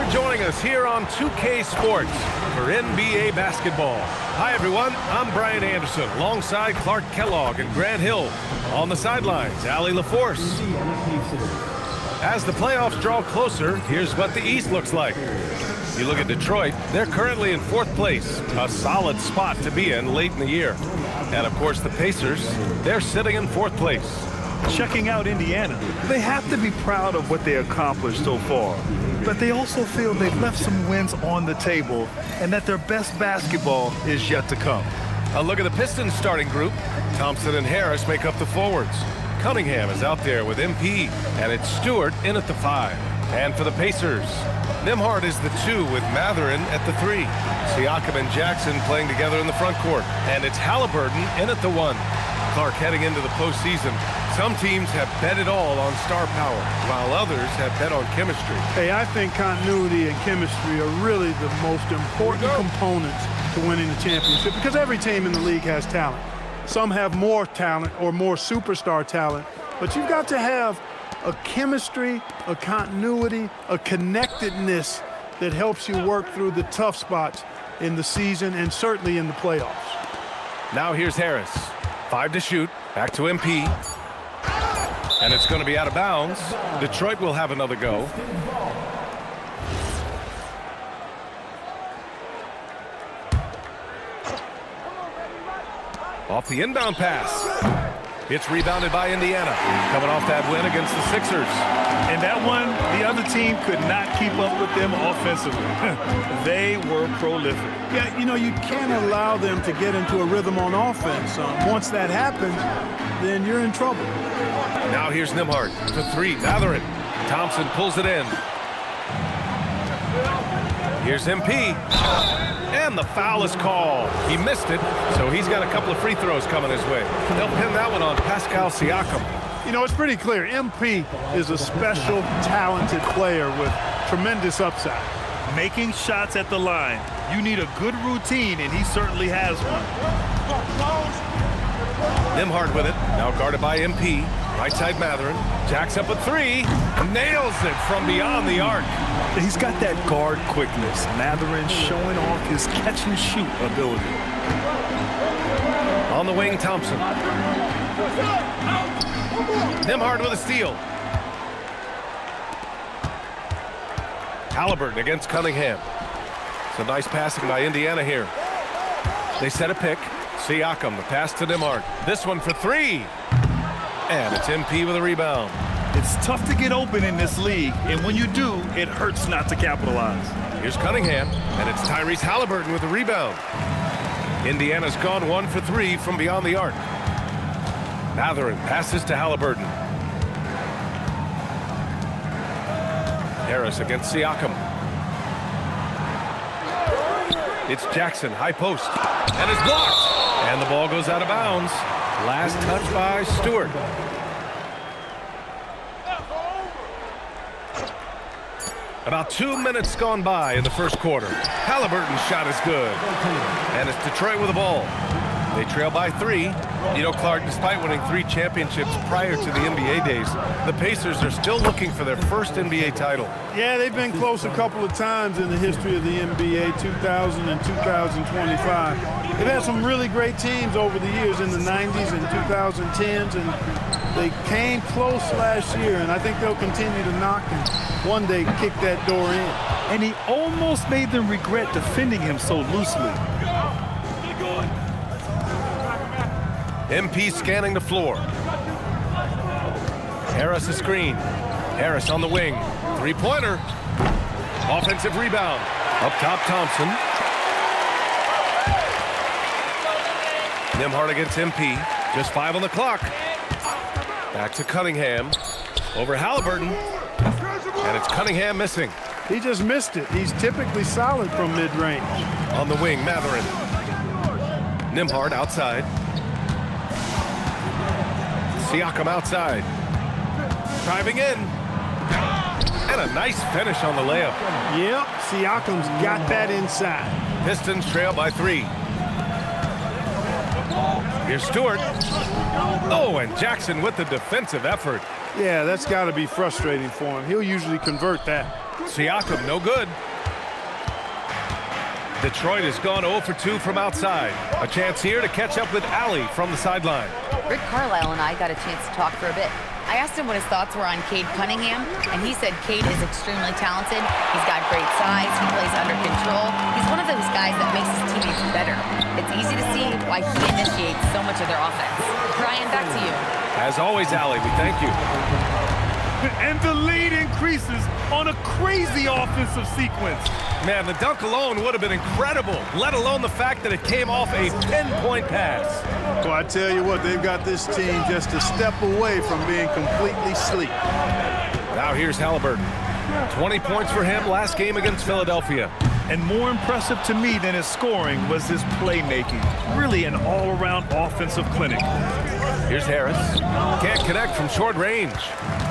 for joining us here on 2K Sports for NBA basketball. Hi, everyone. I'm Brian Anderson, alongside Clark Kellogg and Grant Hill. On the sidelines, Allie LaForce. As the playoffs draw closer, here's what the East looks like. You look at Detroit, they're currently in 4th place, a solid spot to be in late in the year. And, of course, the Pacers, they're sitting in 4th place. Checking out Indiana, they have to be proud of what they accomplished so far. But they also feel they've left some wins on the table and that their best basketball is yet to come. A look at the Pistons starting group. Thompson and Harris make up the forwards. Cunningham is out there with MP, and it's Stewart in at the 5. And for the Pacers, Nembhard is the 2 with Mathurin at the 3. Siakam and Jackson playing together in the front court. And it's Halliburton in at the 1. Clark, heading into the postseason, some teams have bet it all on star power, while others have bet on chemistry. Hey, I think continuity and chemistry are really the most important components to winning the championship, because every team in the league has talent. Some have more talent or more superstar talent, but you've got to have a chemistry, a continuity, a connectedness that helps you work through the tough spots in the season and certainly in the playoffs. Now here's Harris. 5 to shoot. Back to MP. And it's going to be out of bounds. Detroit will have another go. Off the inbound pass. It's rebounded by Indiana, coming off that win against the Sixers. And that one, the other team could not keep up with them offensively. They were prolific. Yeah, you know, you can't allow them to get into a rhythm on offense. Once that happens, then you're in trouble. Now here's Nembhard to 3. Mathurin. Thompson pulls it in. Here's MP. And the foul is called. He missed it, so he's got a couple of free throws coming his way. They'll pin that one on Pascal Siakam. You know, it's pretty clear. MP is a special, talented player with tremendous upside. Making shots at the line. You need a good routine, and he certainly has one. Nembhard with it. Now guarded by MP. Right side Mathurin. Jacks up a 3. Nails it from beyond the arc. He's got that guard quickness. Mathurin showing off his catch-and-shoot ability. On the wing, Thompson. Nembhard with a steal. Halliburton against Cunningham. Some nice passing by Indiana here. They set a pick. Siakam, the pass to Nembhard. This one for 3. And it's MP with a rebound. It's tough to get open in this league, and when you do, it hurts not to capitalize. Here's Cunningham, and it's Tyrese Halliburton with the rebound. Indiana's gone 1 for 3 from beyond the arc. Mathurin passes to Halliburton. Harris against Siakam. It's Jackson, high post, and it's blocked. And the ball goes out of bounds. Last touch by Stewart. About 2 minutes gone by in the first quarter. Halliburton's shot is good. And it's Detroit with the ball. They trail by 3. You know, Clark, despite winning 3 championships prior to the NBA days, the Pacers are still looking for their first NBA title. Yeah, they've been close a couple of times in the history of the NBA, 2000 and 2025. They've had some really great teams over the years in the 90s and 2010s, and they came close last year, and I think they'll continue to knock and one day kick that door in. And he almost made them regret defending him so loosely. MP scanning the floor. Harris a screen. Harris on the wing. 3-pointer. Offensive rebound. Up top, Thompson. Nembhard against MP. Just 5 on the clock. Back to Cunningham. Over Halliburton. And it's Cunningham missing. He just missed it. He's typically solid from mid-range. On the wing, Mathurin. Nembhard outside. Siakam outside. Driving in. And a nice finish on the layup. Yep, Siakam's got that inside. Pistons trail by 3. Here's Stewart. Oh, and Jackson with the defensive effort. Yeah, that's got to be frustrating for him. He'll usually convert that. Siakam, no good. Detroit has gone 0 for 2 from outside. A chance here to catch up with Allie from the sideline. Rick Carlisle and I got a chance to talk for a bit. I asked him what his thoughts were on Cade Cunningham, and he said Cade is extremely talented. He's got great size. He plays under control. He's one of those guys that makes his teammates better. It's easy to see why he initiates so much of their offense. Brian, back to you. As always, Allie, we thank you. And the lead increases on a crazy offensive sequence. Man, the dunk alone would have been incredible, let alone the fact that it came off a 10-point pass. Well, I tell you what, they've got this team just a step away from being completely asleep. Now here's Halliburton. 20 points for him last game against Philadelphia. And more impressive to me than his scoring was his playmaking. Really an all-around offensive clinic. Here's Harris. Can't connect from short range.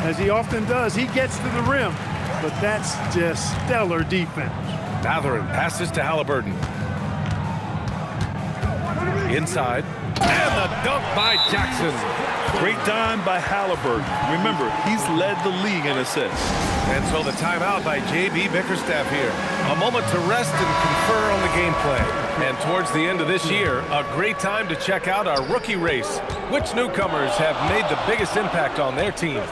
As he often does, he gets to the rim, but that's just stellar defense. Mathurin passes to Halliburton. Inside. And the dunk by Jackson. Great dime by Halliburton. Remember, he's led the league in assists. And so the timeout by J.B. Bickerstaff here. A moment to rest and confer on the game plan. And towards the end of this year, a great time to check out our rookie race. Which newcomers have made the biggest impact on their teams?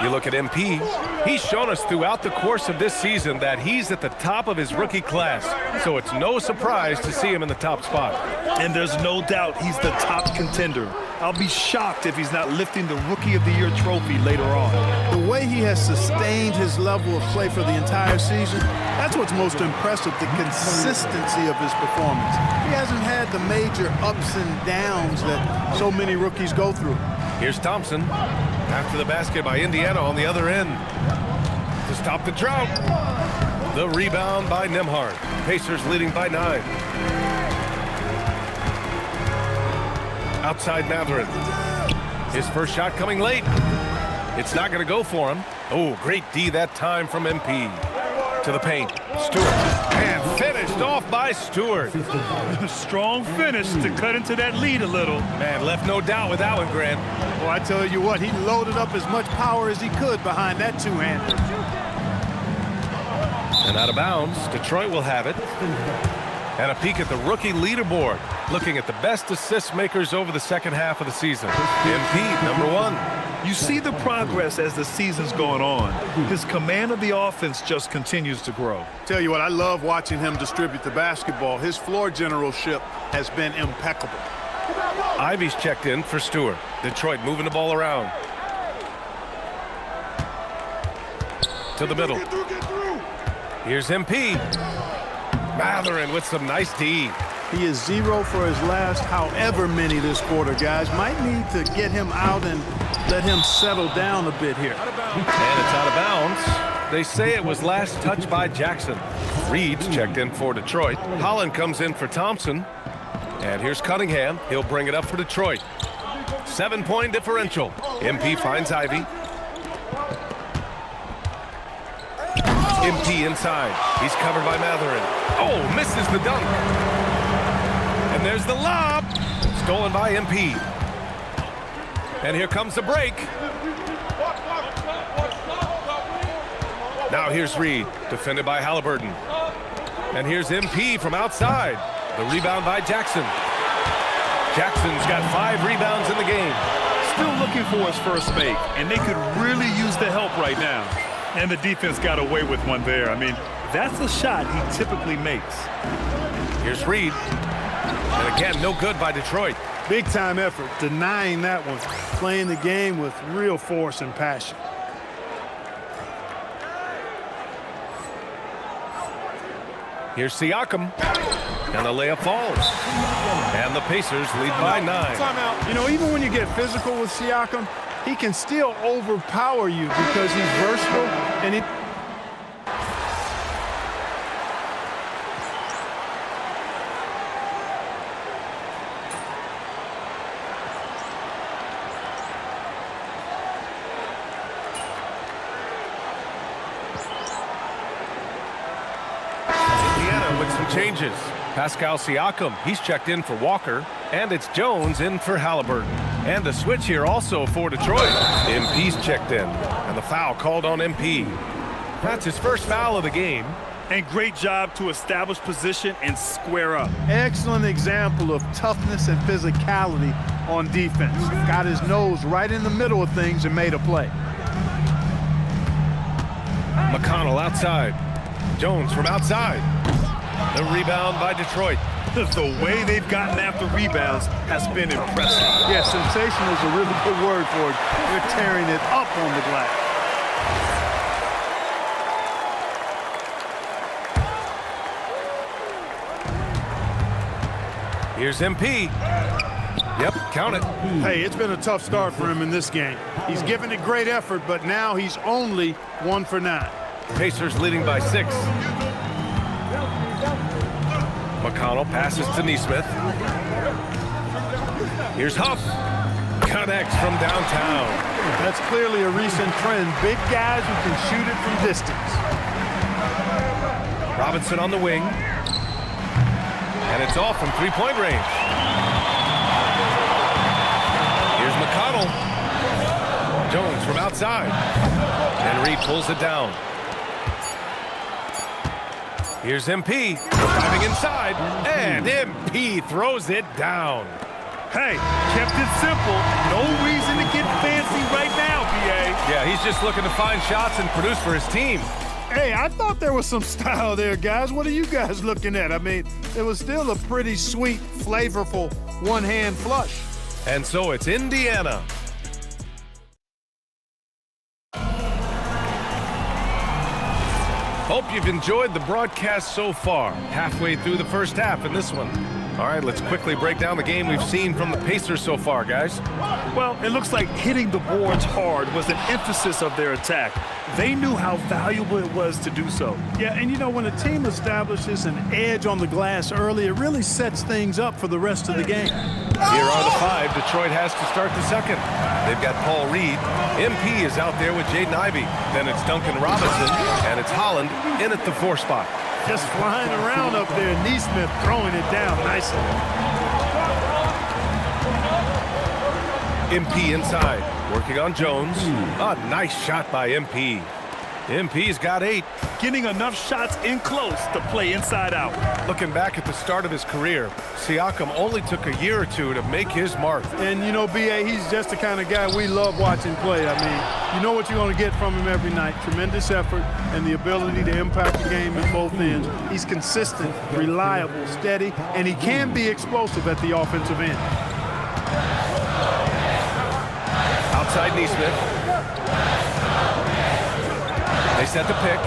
You look at MP, he's shown us throughout the course of this season that he's at the top of his rookie class. So it's no surprise to see him in the top spot. And there's no doubt he's the top contender. I'll be shocked if he's not lifting the Rookie of the Year trophy later on. The way he has sustained his level of play for the entire season, that's what's most impressive, the consistency of his performance. He hasn't had the major ups and downs that so many rookies go through. Here's Thompson. After the basket by Indiana on the other end. To stop the drought. The rebound by Nembhard. Pacers leading by 9. Outside Mathurin. His first shot coming late. It's not going to go for him. Oh, great D that time from MP. To the paint. Stewart. And finished off by Stewart. Strong finish to cut into that lead a little. Man, left no doubt with that one, Grant. Well, I tell you what, he loaded up as much power as he could behind that two-hander. And out of bounds, Detroit will have it. And a peek at the rookie leaderboard. Looking at the best assist makers over the second half of the season. MP, number 1. You see the progress as the season's going on. His command of the offense just continues to grow. Tell you what, I love watching him distribute the basketball. His floor generalship has been impeccable. Ivy's checked in for Stewart. Detroit moving the ball around. To the middle. Here's MP. Mathurin with some nice D. He is 0 for his last however many this quarter, guys. Might need to get him out and let him settle down a bit here. And it's out of bounds. They say it was last touched by Jackson. Reed's checked in for Detroit. Holland comes in for Thompson. And here's Cunningham. He'll bring it up for Detroit. 7-point differential. MP finds Ivy. MP inside. He's covered by Mathurin. Oh, misses the dunk. And there's the lob. Stolen by MP. And here comes the break. Now here's Reed, defended by Halliburton. And here's MP from outside. The rebound by Jackson. Jackson's got 5 rebounds in the game. Still looking for his first make, and they could really use the help right now. And the defense got away with one there. I mean, that's a shot he typically makes. Here's Reed. And again, no good by Detroit. Big time effort, denying that one. Playing the game with real force and passion. Here's Siakam. And the layup falls. And the Pacers lead by 9. You know, even when you get physical with Siakam, he can still overpower you because he's versatile and he... Indiana with some changes. Pascal Siakam, he's checked in for Walker. And it's Jones in for Halliburton. And the switch here also for Detroit. MP's checked in, and the foul called on MP. That's his first foul of the game. And great job to establish position and square up. Excellent example of toughness and physicality on defense. Got his nose right in the middle of things and made a play. McConnell outside. Jones from outside. The rebound by Detroit. The way they've gotten after rebounds has been impressive. Yeah, sensational is a really good word for it. They're tearing it up on the glass. Here's MP. Yep, count it. Hey, it's been a tough start for him in this game. He's given it great effort, but now he's only 1 for 9. Pacers leading by 6. McConnell passes to Neesmith. Here's Huff. Connects from downtown. That's clearly a recent trend. Big guys who can shoot it from distance. Robinson on the wing. And it's off from three-point range. Here's McConnell. Jones from outside. And Reed pulls it down. Here's MP. Driving inside. And MP throws it down. Hey, kept it simple. No reason to get fancy right now, BA. Yeah, he's just looking to find shots and produce for his team. Hey, I thought there was some style there, guys. What are you guys looking at? I mean, it was still a pretty sweet, flavorful one-hand flush. And so it's Indiana. Hope you've enjoyed the broadcast so far. Halfway through the first half in this one. All right, let's quickly break down the game we've seen from the Pacers so far, guys. Well, it looks like hitting the boards hard was an emphasis of their attack. They knew how valuable it was to do so. Yeah, and you know, when a team establishes an edge on the glass early, it really sets things up for the rest of the game. Here are the 5 Detroit has to start the second. They've got Paul Reed. MP is out there with Jaden Ivey. Then it's Duncan Robinson, and it's Holland in at the 4 spot. Just flying around up there, Neesmith throwing it down nicely. MP inside, working on Jones. A nice shot by MP. MP's got 8. Getting enough shots in close to play inside out. Looking back at the start of his career, Siakam only took a year or 2 to make his mark. And, you know, B.A., he's just the kind of guy we love watching play. I mean, you know what you're going to get from him every night. Tremendous effort and the ability to impact the game at both ends. He's consistent, reliable, steady, and he can be explosive at the offensive end. Outside Neesmith. They set the pick.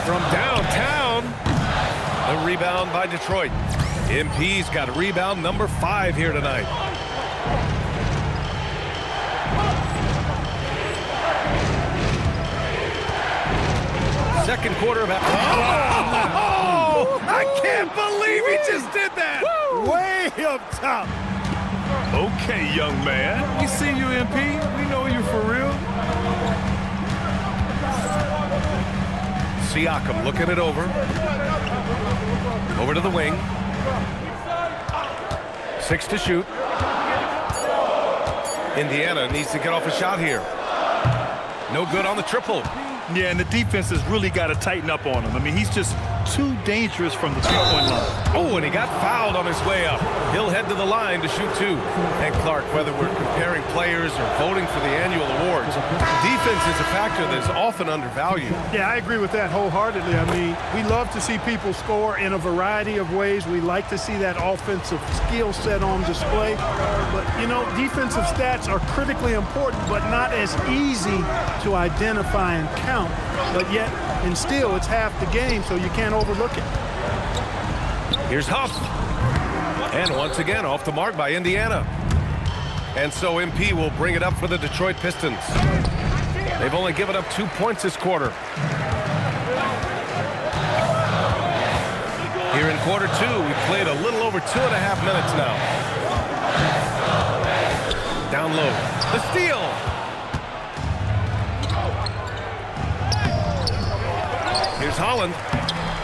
From downtown, the rebound by Detroit. MP's got rebound number 5 here tonight. Second quarter of Oh! I can't believe he just did that! Way up top. Okay, young man. We see you, MP. We know you for real. Siakam looking it over. Over to the wing. 6 to shoot. Indiana needs to get off a shot here. No good on the triple. Yeah, and the defense has really got to tighten up on him. I mean, he's just too dangerous from the three-point line. Oh, and he got fouled on his way up. He'll head to the line to shoot 2. And Clark, whether we're comparing players or voting for the annual awards, defense is a factor that is often undervalued. Yeah, I agree with that wholeheartedly. I mean, we love to see people score in a variety of ways. We like to see that offensive skill set on display. But, you know, defensive stats are critically important, but not as easy to identify and count. But yet, and still, it's half the game, so you can't overlook it. Here's Huff. And once again, off the mark by Indiana. And so MP will bring it up for the Detroit Pistons. They've only given up 2 points this quarter. Here in quarter 2, we played a little over 2.5 minutes now. Down low. The steal. Here's Holland.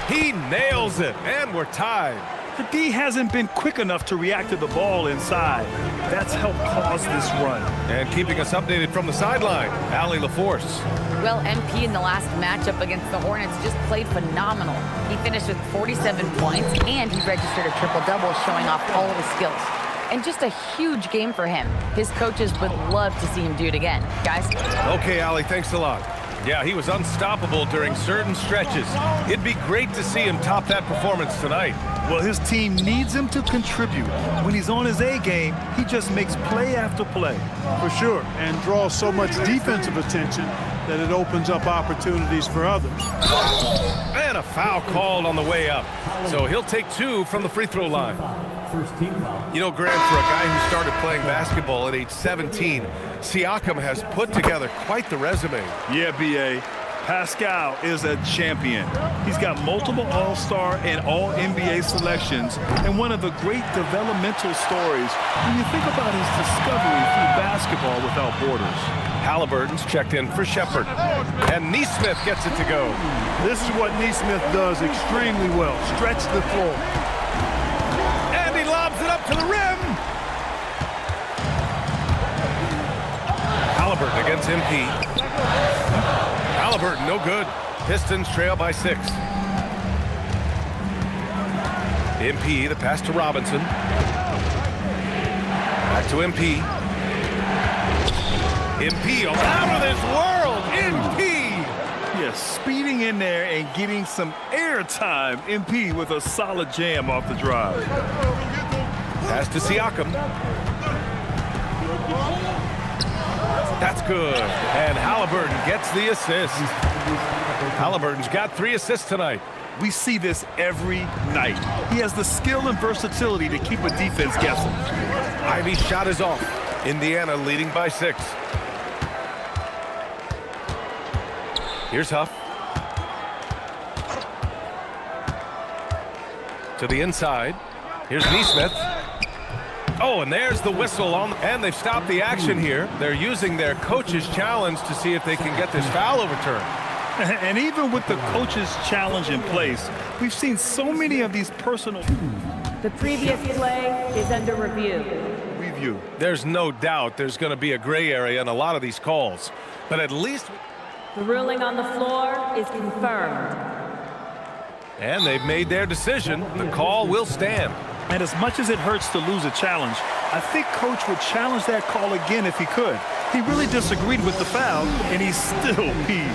He nails it, and we're tied. The D hasn't been quick enough to react to the ball inside. That's helped cause this run. And keeping us updated from the sideline, Allie LaForce. Well, MP in the last matchup against the Hornets just played phenomenal. He finished with 47 points, and he registered a triple-double, showing off all of his skills. And just a huge game for him. His coaches would love to see him do it again. Guys? Okay, Allie, thanks a lot. Yeah, he was unstoppable during certain stretches. It'd be great to see him top that performance tonight. Well, his team needs him to contribute. When he's on his A game, he just makes play after play. For sure, and draws so much defensive attention that it opens up opportunities for others. And a foul called on the way up. So he'll take 2 from the free throw line. You know, Grant, for a guy who started playing basketball at age 17, Siakam has put together quite the resume. Yeah, B.A. Pascal is a champion. He's got multiple All-Star and All-NBA selections, and one of the great developmental stories when you think about his discovery through basketball without borders. Halliburton's checked in for Shepherd, and Neesmith gets it to go. This is what Neesmith does extremely well, stretch the floor. And he lobs it up to the rim. Halliburton against MP. Halliburton, no good. Pistons trail by 6. MP, the pass to Robinson. Back to MP. MP, out of this world. MP! Yes, speeding in there and getting some air time. MP with a solid jam off the drive. Pass to Siakam. That's good. And Halliburton gets the assist. Halliburton's got 3 assists tonight. We see this every night. He has the skill and versatility to keep a defense guessing. Ivy's shot is off. Indiana leading by 6. Here's Huff. To the inside. Here's Neesmith. Oh, and there's the whistle on, and they've stopped the action here. They're using their coach's challenge to see if they can get this foul overturned. And even with the coach's challenge in place, we've seen so many of these personal... The previous play is under review. Review. There's no doubt there's going to be a gray area in a lot of these calls, but at least... The ruling on the floor is confirmed. And they've made their decision. The call will stand. And as much as it hurts to lose a challenge, I think Coach would challenge that call again if he could. He really disagreed with the foul, and he's still peeved.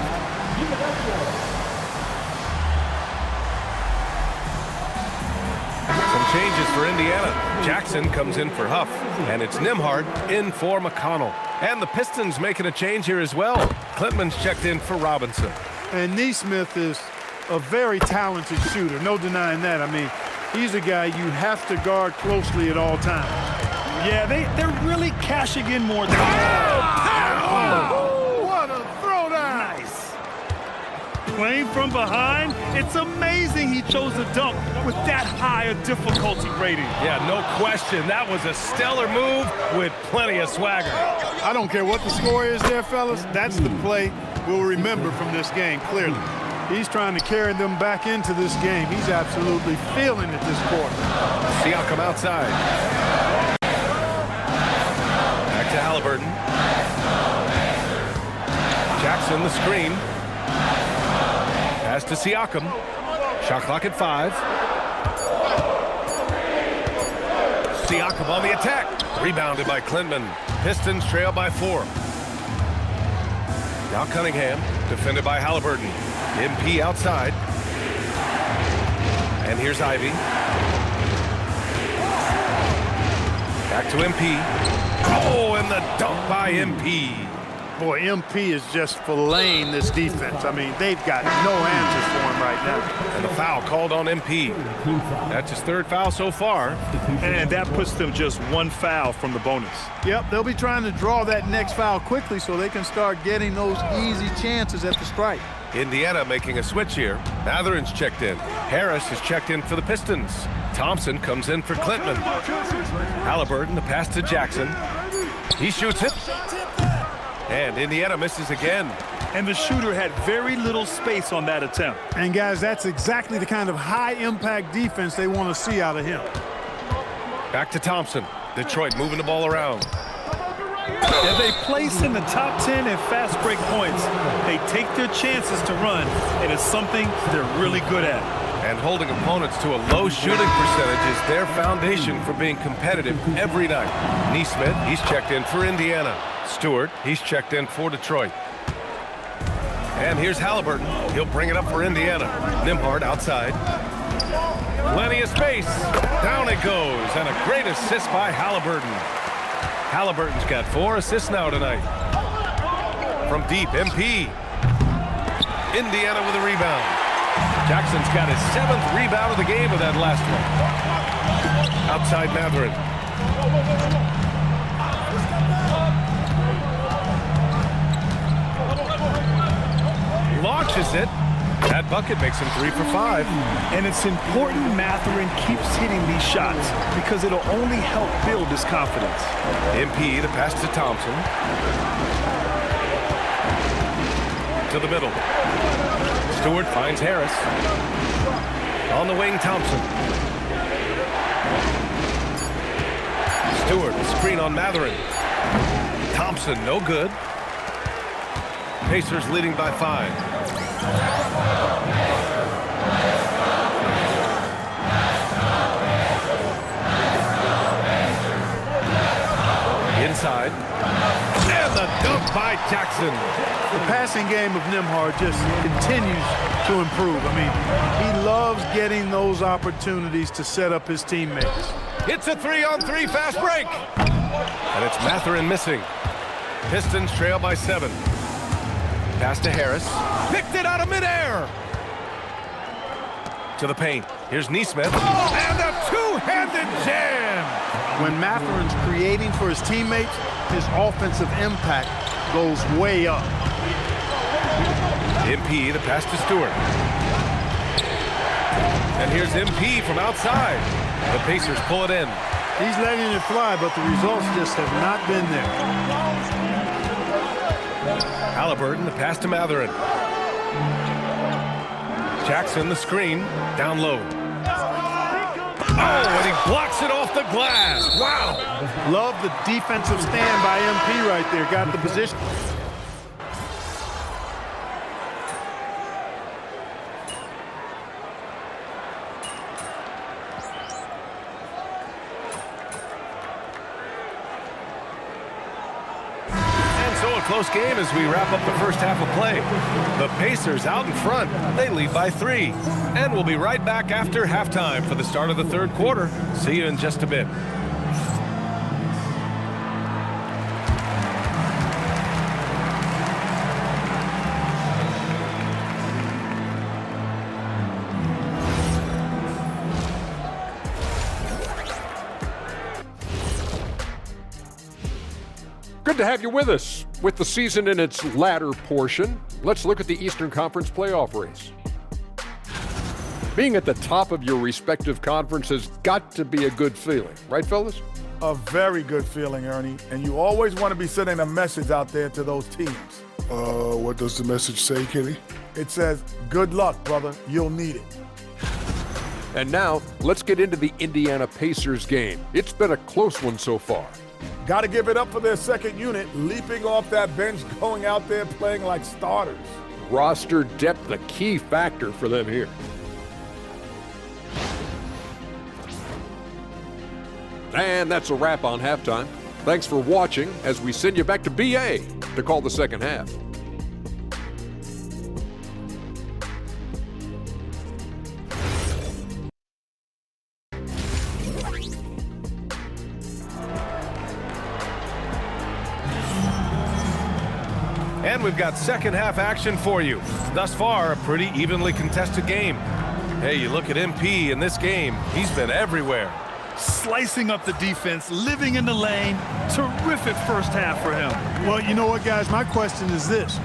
Some changes for Indiana. Jackson comes in for Huff, and it's Nembhard in for McConnell. And the Pistons making a change here as well. Klintman's checked in for Robinson. And Neesmith is a very talented shooter, no denying that. I mean, he's a guy you have to guard closely at all times. Yeah, they're really cashing in more than... Oh, what a throwdown! Nice. Playing from behind, it's amazing he chose to dunk with that high a difficulty rating. Yeah, no question. That was a stellar move with plenty of swagger. I don't care what the score is there, fellas. That's the play we'll remember from this game, clearly. He's trying to carry them back into this game. He's absolutely feeling it this quarter. Siakam outside. Back to Halliburton. Jackson the screen. Pass to Siakam. Shot clock at 5. Siakam on the attack. Rebounded by Klintman. Pistons trail by 4. Now Cunningham, defended by Halliburton. MP outside. And here's Ivy. Back to MP. Oh, and the dunk by MP. Boy, MP is just filleting this defense. I mean, they've got no answers for him right now. And the foul called on MP. That's his 3rd foul so far. And that puts them just 1 foul from the bonus. Yep, they'll be trying to draw that next foul quickly so they can start getting those easy chances at the strike. Indiana making a switch here. Matherin's checked in. Harris is checked in for the Pistons. Thompson comes in for Klintman. Halliburton, the pass to Jackson. He shoots it. And Indiana misses again. And the shooter had very little space on that attempt. And, guys, that's exactly the kind of high-impact defense they want to see out of him. Back to Thompson. Detroit moving the ball around. If they place in the top 10 in fast break points, they take their chances to run, and it's something they're really good at. And holding opponents to a low shooting percentage is their foundation for being competitive every night. Nesmith, he's checked in for Indiana. Stewart, he's checked in for Detroit. And here's Halliburton. He'll bring it up for Indiana. Nembhard outside. Plenty of space. Down it goes. And a great assist by Halliburton. Halliburton's got 4 assists now tonight. From deep, MP. Indiana with a rebound. Jackson's got his 7th rebound of the game with that last one. Outside Mathurin. Launches it. That bucket makes him 3 for 5. And it's important Mathurin keeps hitting these shots because it'll only help build his confidence. MP, the pass to Thompson. To the middle. Stewart finds Harris. On the wing, Thompson. Stewart, screen on Mathurin. Thompson, no good. Pacers leading by 5. Inside. And the dunk by Jackson. The passing game of Nembhard just continues to improve. I mean, he loves getting those opportunities to set up his teammates. It's a 3-on-3 fast break. And it's Mathurin missing. Pistons trail by 7. Pass to Harris. Picked it out of midair. To the paint. Here's Nesmith. And a two-handed jam. When Mathurin's creating for his teammates, his offensive impact goes way up. MP, the pass to Stewart. And here's MP from outside. The Pacers pull it in. He's letting it fly, but the results just have not been there. Halliburton, the pass to Mathurin. Jackson, the screen, down low. Oh, and he blocks it off the glass. Wow. Love the defensive stand by MP right there. Got the position. Close game as we wrap up the first half of play. The Pacers out in front. They lead by 3. And we'll be right back after halftime for the start of the third quarter. See you in just a bit. Good to have you with us. With the season in its latter portion, let's look at the Eastern Conference playoff race. Being at the top of your respective conference has got to be a good feeling, right, fellas? A very good feeling, Ernie. And you always want to be sending a message out there to those teams. What does the message say, Kenny? It says, good luck, brother. You'll need it. And now, let's get into the Indiana Pacers game. It's been a close one so far. Got to give it up for their second unit, leaping off that bench, going out there playing like starters. Roster depth, a key factor for them here. And that's a wrap on halftime. Thanks for watching as we send you back to BA to call the second half. And we've got second half action for you. Thus far, a pretty evenly contested game. Hey, you look at MP in this game, he's been everywhere. Slicing up the defense, living in the lane. Terrific first half for him. Well, you know what, guys? My question is this.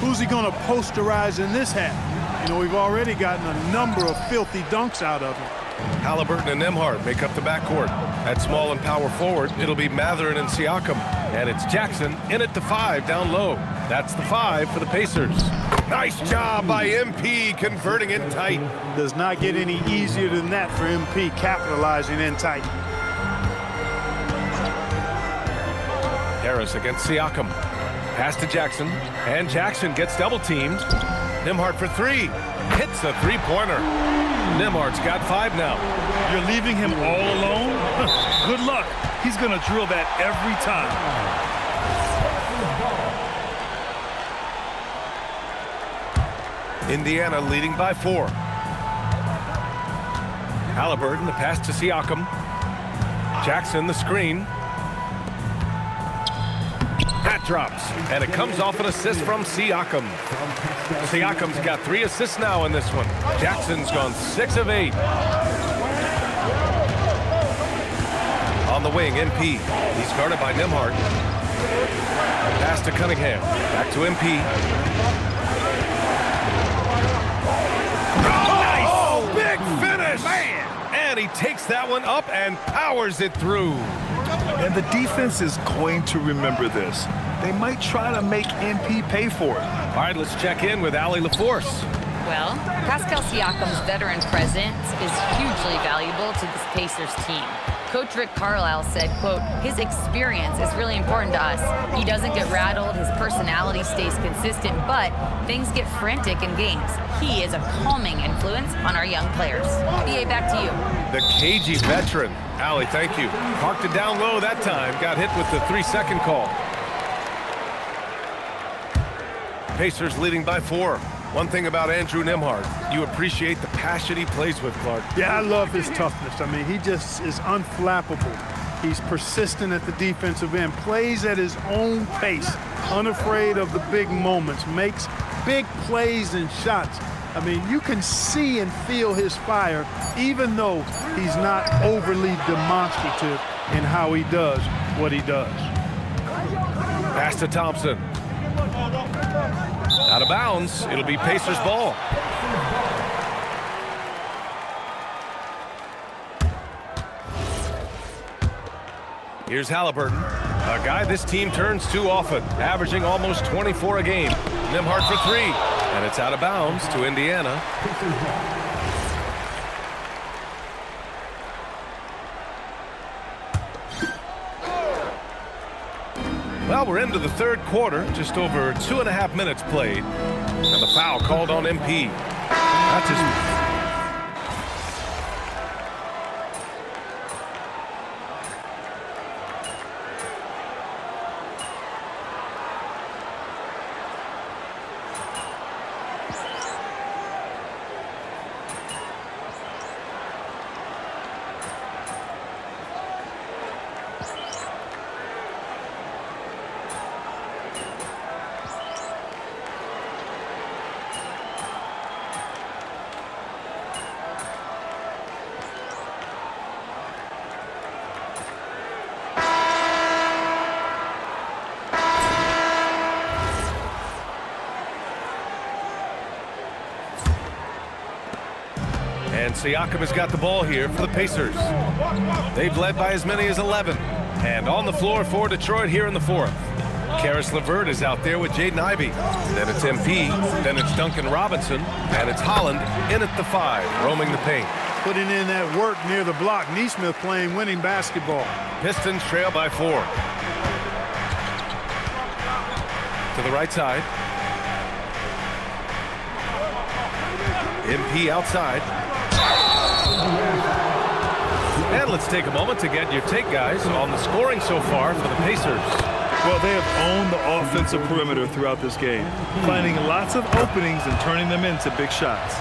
Who's he going to posterize in this half? You know, we've already gotten a number of filthy dunks out of him. Halliburton and Nembhard make up the backcourt. At small and power forward, it'll be Mathurin and Siakam. And it's Jackson in at the 5 down low. That's the 5 for the Pacers. Nice job by MP converting in tight. Does not get any easier than that for MP capitalizing in tight. Harris against Siakam. Pass to Jackson, and Jackson gets double teamed. Nembhard for 3. Hits the three-pointer. Nembhard's got 5 now. You're leaving him all alone? Good luck. He's going to drill that every time. Indiana leading by 4. Halliburton, the pass to Siakam. Jackson, the screen. That drops, and it comes off an assist from Siakam. Siakam's got 3 assists now in this one. Jackson's gone 6 of 8. On the wing, MP. He's guarded by Nembhard. Pass to Cunningham. Back to MP. Oh, nice! Big finish! Man! And he takes that one up and powers it through. And the defense is going to remember this. They might try to make MP pay for it. All right, let's check in with Allie LaForce. Well, Pascal Siakam's veteran presence is hugely valuable to this Pacers team. Coach Rick Carlisle said, quote, his experience is really important to us. He doesn't get rattled, his personality stays consistent, but things get frantic in games. He is a calming influence on our young players. BA, back to you. The cagey veteran. Allie, thank you. Parked it down low that time. Got hit with the 3-second call. Pacers leading by 4. One thing about Andrew Nembhard, you appreciate the passion he plays with, Clark. Yeah, I love his toughness. I mean, he just is unflappable. He's persistent at the defensive end, plays at his own pace, unafraid of the big moments, makes big plays and shots. I mean, you can see and feel his fire, even though he's not overly demonstrative in how he does what he does. Pass to Thompson. Out of bounds. It'll be Pacers ball. Here's Halliburton, a guy this team turns to often, averaging almost 24 a game. Nembhard for 3, and it's out of bounds to Indiana. Well, we're into the third quarter, just over 2.5 minutes played, and the foul called on MP. That's his... And Siakam has got the ball here for the Pacers. They've led by as many as 11. And on the floor for Detroit here in the 4th. Karis LeVert is out there with Jaden Ivey. Then it's MP. Then it's Duncan Robinson. And it's Holland in at the 5, roaming the paint. Putting in that work near the block. Neesmith playing winning basketball. Pistons trail by 4. To the right side. MP outside. And let's take a moment to get your take, guys, on the scoring so far for the Pacers. Well, they have owned the offensive perimeter throughout this game, finding lots of openings and turning them into big shots.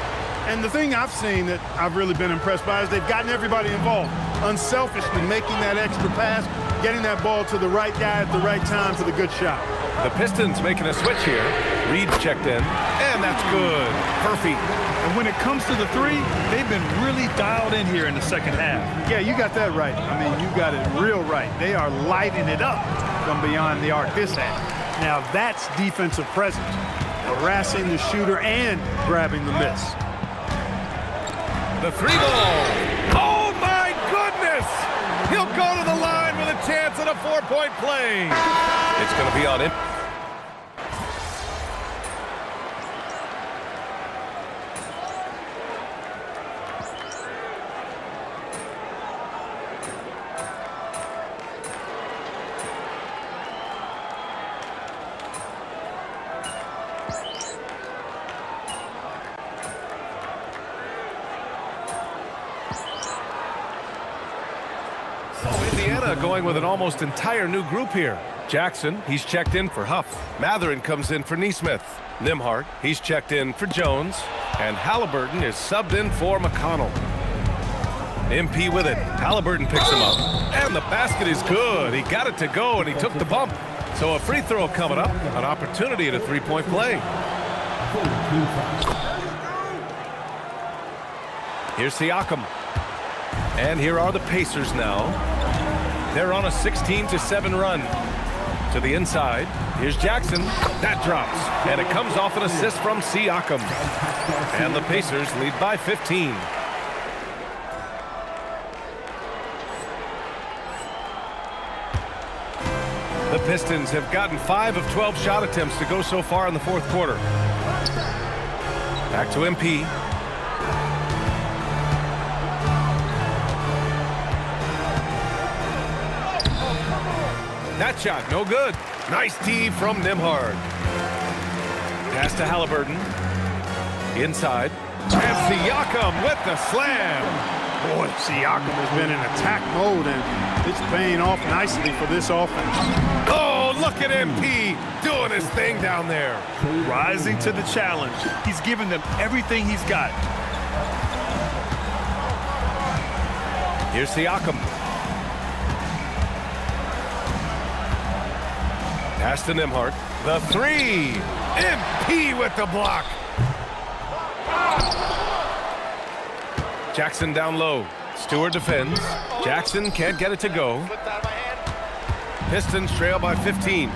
And the thing I've seen that I've really been impressed by is they've gotten everybody involved, unselfishly making that extra pass, getting that ball to the right guy at the right time for the good shot. The Pistons making a switch here. Reed checked in, and that's good. Perfect. And when it comes to the 3, they've been really dialed in here in the second half. Yeah, you got that right. I mean, you got it real right. They are lighting it up from beyond the arc this half. Now that's defensive presence, harassing the shooter and grabbing the miss. The 3 ball. Oh, my goodness! He'll go to the line with a chance at a 4-point play. It's going to be on him. Indiana going with an almost entire new group here. Jackson, he's checked in for Huff. Matherin comes in for Neesmith. Nimhart, he's checked in for Jones. And Halliburton is subbed in for McConnell. MP with it. Halliburton picks him up. And the basket is good. He got it to go, and he took the bump. So a free throw coming up. An opportunity at a three-point play. Here's Siakam. And here are the Pacers now. They're on a 16-7 run. To the inside. Here's Jackson. That drops. And it comes off an assist from Siakam. And the Pacers lead by 15. The Pistons have gotten 5 of 12 shot attempts to go so far in the fourth quarter. Back to MP. That shot, no good. Nice D from Nimhart. Pass to Halliburton. Inside. And Siakam with the slam. Boy, Siakam has been in attack mode, and it's paying off nicely for this offense. Oh, look at MP doing his thing down there. Rising to the challenge. He's given them everything he's got. Here's Siakam. Pass to Nimhart. The three. MP with the block. Jackson down low. Stewart defends. Jackson can't get it to go. Pistons trail by 15.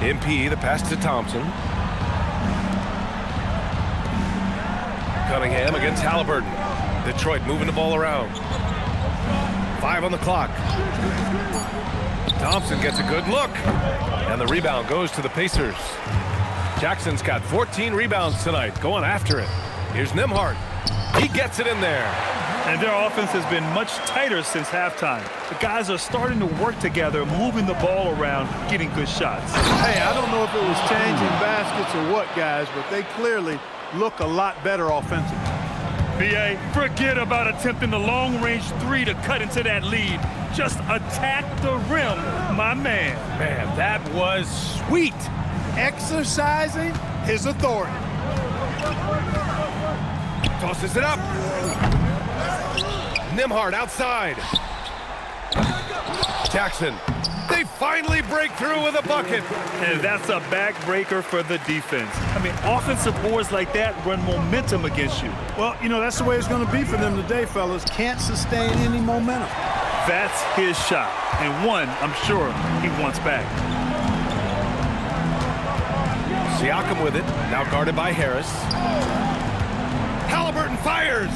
MP, the pass to Thompson. Cunningham against Halliburton. Detroit moving the ball around. 5 on the clock. Thompson gets a good look. And the rebound goes to the Pacers. Jackson's got 14 rebounds tonight, going after it. Here's Nimhart. He gets it in there. And their offense has been much tighter since halftime. The guys are starting to work together, moving the ball around, getting good shots. Hey, I don't know if it was changing baskets or what, guys, but they clearly look a lot better offensively. B.A., forget about attempting the long-range three to cut into that lead. Just attack the rim, my man. Man, that was sweet. Exercising his authority. Tosses it up. Nimhart outside. Jackson. They finally break through with a bucket. And that's a backbreaker for the defense. I mean, offensive boards like that run momentum against you. Well, you know, that's the way it's going to be for them today, fellas. Can't sustain any momentum. That's his shot. And one, I'm sure, he wants back. Siakam with it. Now guarded by Harris. Halliburton fires.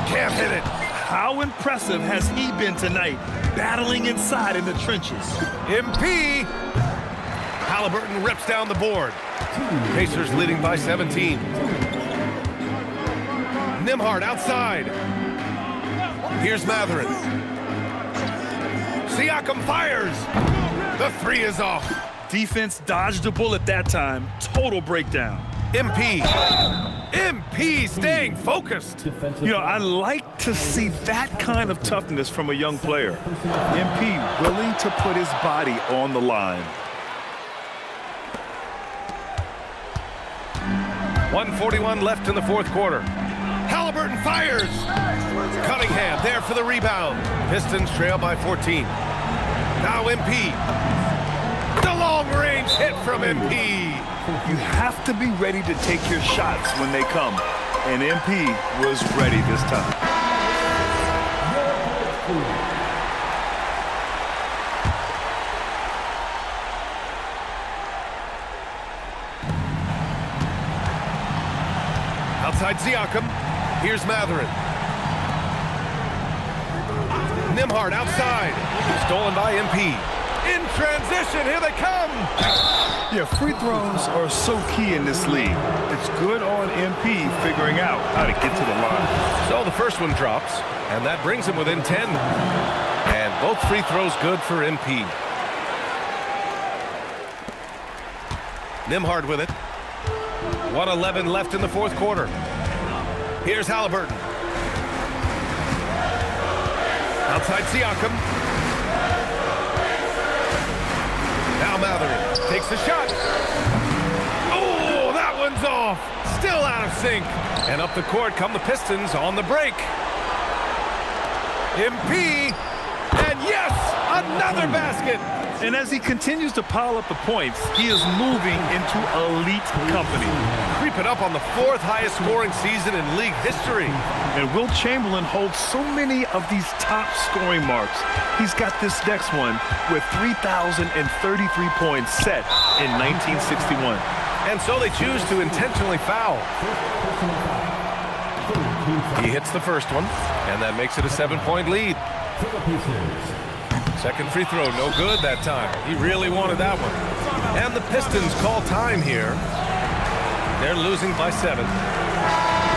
Can't hit it. How impressive has he been tonight, battling inside in the trenches? MP. Halliburton rips down the board. Pacers leading by 17. Nimhart outside. Here's Matherin. Siakam fires. The three is off. Defense dodged a bullet that time. Total breakdown. MP staying focused. You know, I like to see that kind of toughness from a young player. MP willing to put his body on the line. 1:41 left in the fourth quarter. Halliburton fires. Cunningham there for the rebound. Pistons trail by 14. Now MP. The long-range hit from MP. You have to be ready to take your shots when they come. And MP was ready this time. Outside Siakam. Here's Matherin. Nembhard outside. Stolen by MP. In transition, here they come. Yeah, free throws are so key in this league. It's good on MP figuring out how to get to the line. So the first one drops, and that brings him within 10. And both free throws good for MP. Nembhard with it. 1:11 left in the fourth quarter. Here's Halliburton. Outside Siakam. Now Mathurin takes the shot. Oh, that one's off. Still out of sync. And up the court come the Pistons on the break. MP. And yes, another basket. And as he continues to pile up the points, he is moving into elite company. Creeping up on the fourth highest scoring season in league history. And Wilt Chamberlain holds so many of these top scoring marks. He's got this next one with 3,033 points set in 1961. And so they choose to intentionally foul. He hits the first one, and that makes it a 7-point lead. Second free throw, no good that time. He really wanted that one. And the Pistons call time here. They're losing by 7.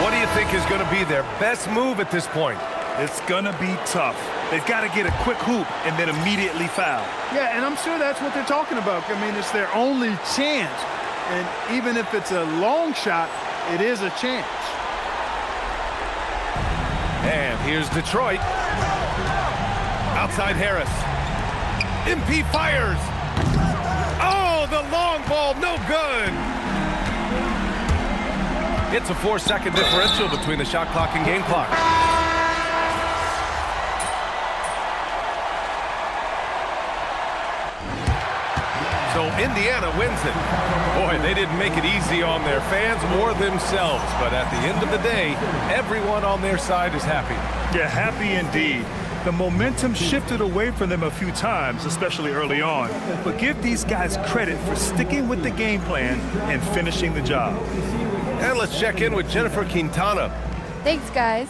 What do you think is going to be their best move at this point? It's going to be tough. They've got to get a quick hoop and then immediately foul. Yeah, and I'm sure that's what they're talking about. I mean, it's their only chance. And even if it's a long shot, it is a chance. And here's Detroit. Outside Harris. MP fires. Oh, the long ball, no good. It's a 4-second differential between the shot clock and game clock. So Indiana wins it. Boy, they didn't make it easy on their fans or themselves, but at the end of the day, everyone on their side is happy. Yeah, happy indeed. The momentum shifted away from them a few times, especially early on. But give these guys credit for sticking with the game plan and finishing the job. And let's check in with Jennifer Quintana. Thanks, guys.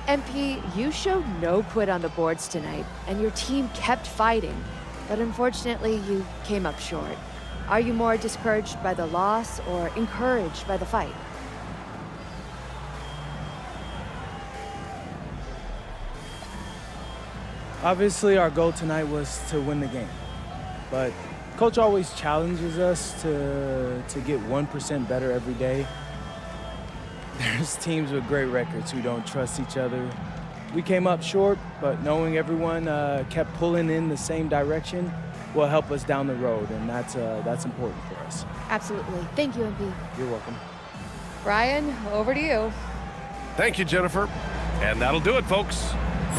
MP, you showed no quit on the boards tonight, and your team kept fighting. But unfortunately, you came up short. Are you more discouraged by the loss or encouraged by the fight? Obviously, our goal tonight was to win the game, but Coach always challenges us to get 1% better every day. There's teams with great records who don't trust each other. We came up short, but knowing everyone kept pulling in the same direction will help us down the road, and that's important for us. Absolutely. Thank you, MP. You're welcome. Brian, over to you. Thank you, Jennifer. And that'll do it, folks.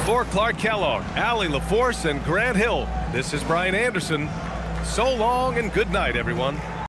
For Clark Kellogg, Allie LaForce, and Grant Hill, this is Brian Anderson. So long and good night, everyone.